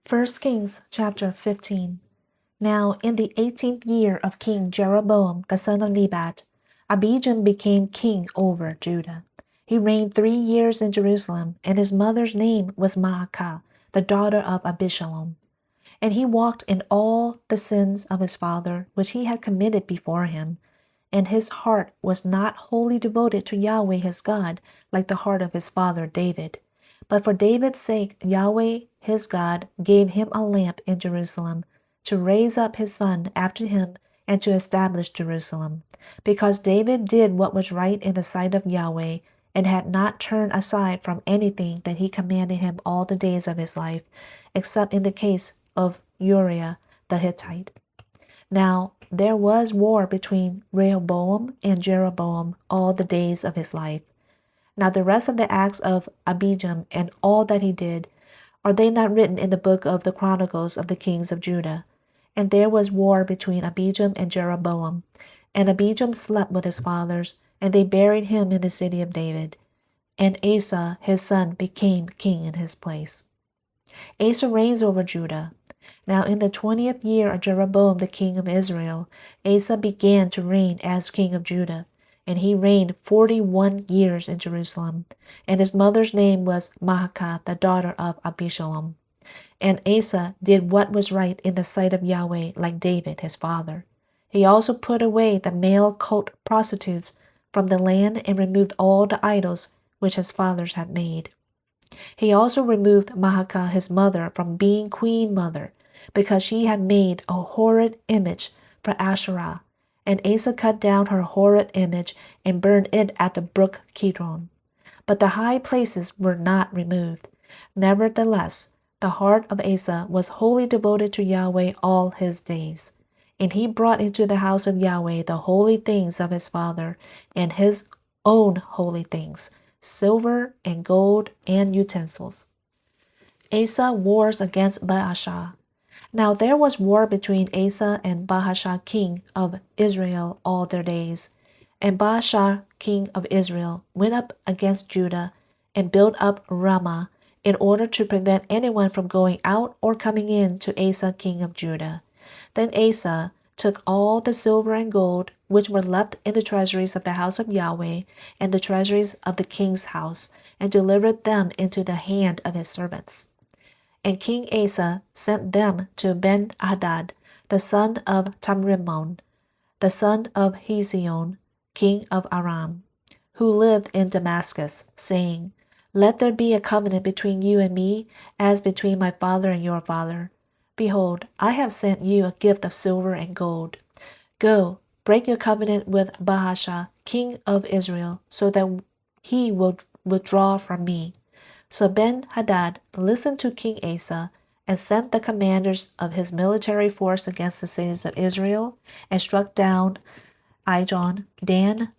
1 Kings chapter 15. Now in the 18th year of King Jeroboam the son of Nebat, Abijam became king over Judah. He reigned 3 years in Jerusalem, and his mother's name was Maacah, the daughter of Abishalom. And he walked in all the sins of his father, which he had committed before him. And his heart was not wholly devoted to Yahweh his God, like the heart of his father David. But for David's sake, Yahweh his God gave him a lamp in Jerusalem, to raise up his son after him and to establish Jerusalem. Because David did what was right in the sight of Yahweh, and had not turned aside from anything that he commanded him all the days of his life, except in the case of Uriah the Hittite. Now there was war between Rehoboam and Jeroboam all the days of his life. Now the rest of the acts of Abijam and all that he did, are they not written in the book of the Chronicles of the kings of Judah? And there was war between Abijam and Jeroboam. And Abijam slept with his fathers, and they buried him in the city of David. And Asa his son became king in his place. Asa reigns over Judah. Now in the 20th year of Jeroboam the king of Israel, Asa began to reign as king of Judah. And he reigned 41 years in Jerusalem. And his mother's name was Maacah, the daughter of Abishalom. And Asa did what was right in the sight of Yahweh, like David his father. He also put away the male cult prostitutes from the land and removed all the idols which his fathers had made. He also removed Maacah his mother from being queen mother, because she had made a horrid image for Asherah. And Asa cut down her horrid image and burned it at the brook Kidron. But the high places were not removed. Nevertheless, the heart of Asa was wholly devoted to Yahweh all his days. And he brought into the house of Yahweh the holy things of his father, and his own holy things, silver and gold and utensils. Asa wars against Baasha. Now there was war between Asa and Baasha king of Israel all their days. And Baasha king of Israel went up against Judah and built up Ramah, in order to prevent anyone from going out or coming in to Asa king of Judah. Then Asa took all the silver and gold which were left in the treasuries of the house of Yahweh and the treasuries of the king's house, and delivered them into the hand of his servants. And King Asa sent them to Ben-Hadad, the son of Tamrimmon, the son of Hezion, king of Aram, who lived in Damascus, saying, Let there be a covenant between you and me, as between my father and your father. Behold, I have sent you a gift of silver and gold. Go, break your covenant with Baasha, king of Israel, so that he will withdraw from me. So Ben-Hadad listened to King Asa, and sent the commanders of his military force against the cities of Israel, and struck down Ijon, Dan,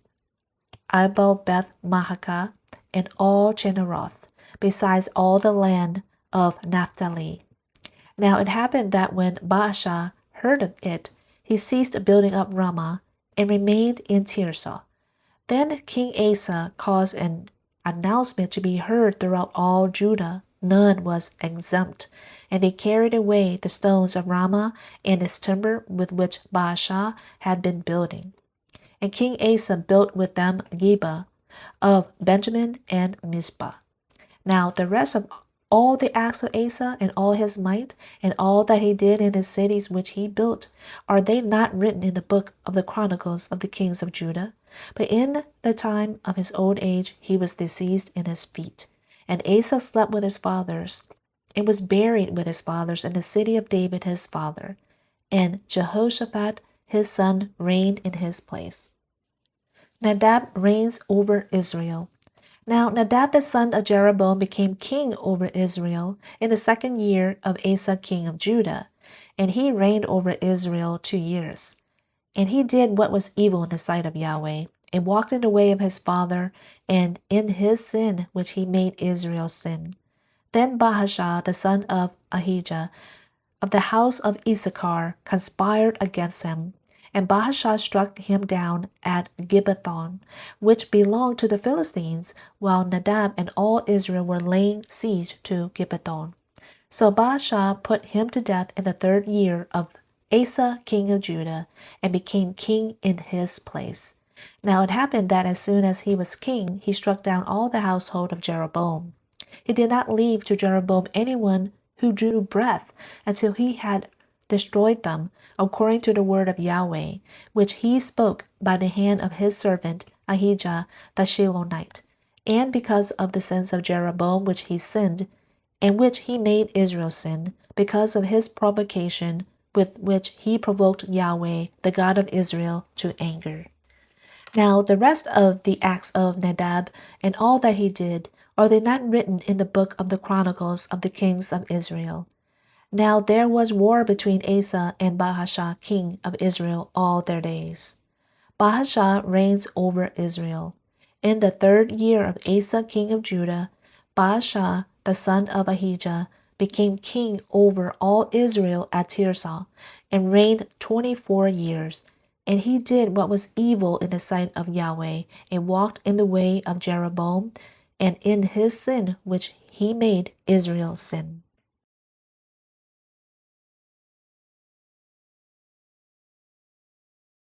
Abel-Beth-Maachah, and all Chinneroth, besides all the land of Naphtali. Now it happened that when Baasha heard of it, he ceased building up Ramah, and remained in Tirzah. Then King Asa caused an announcement to be heard throughout all Judah. None was exempt, and they carried away the stones of Ramah and its timber with which Baasha had been building. And King Asa built with them Geba of Benjamin and Mizpah. Now the rest of all the acts of Asa and all his might and all that he did in his cities which he built, are they not written in the book of the Chronicles of the kings of Judah? But in the time of his old age he was diseased in his feet. And Asa slept with his fathers, and was buried with his fathers in the city of David his father. And Jehoshaphat his son reigned in his place. Nadab reigns over Israel. Now Nadab the son of Jeroboam became king over Israel in the 2nd year of Asa king of Judah, and he reigned over Israel 2 years. And he did what was evil in the sight of Yahweh, and walked in the way of his father, and in his sin which he made Israel sin. Then Baasha the son of Ahijah of the house of Issachar conspired against him, and Baasha struck him down at Gibbethon, which belonged to the Philistines, while Nadab and all Israel were laying siege to Gibbethon. So Baasha put him to death in the 3rd year of Asa king of Judah, and became king in his place. Now it happened that as soon as he was king, he struck down all the household of Jeroboam. He did not leave to Jeroboam anyone who drew breath until he had destroyed them, according to the word of Yahweh, which he spoke by the hand of his servant Ahijah the Shilonite, and because of the sins of Jeroboam which he sinned, and which he made Israel sin, because of his provocation with which he provoked Yahweh, the God of Israel, to anger. Now the rest of the acts of Nadab and all that he did, are they not written in the book of the Chronicles of the kings of Israel? Now there was war between Asa and Baasha king of Israel all their days. Baasha reigns over Israel. In the 3rd year of Asa king of Judah, Baasha the son of Ahijah became king over all Israel at Tirzah, and reigned 24 years. And he did what was evil in the sight of Yahweh, and walked in the way of Jeroboam, and in his sin which he made Israel sin.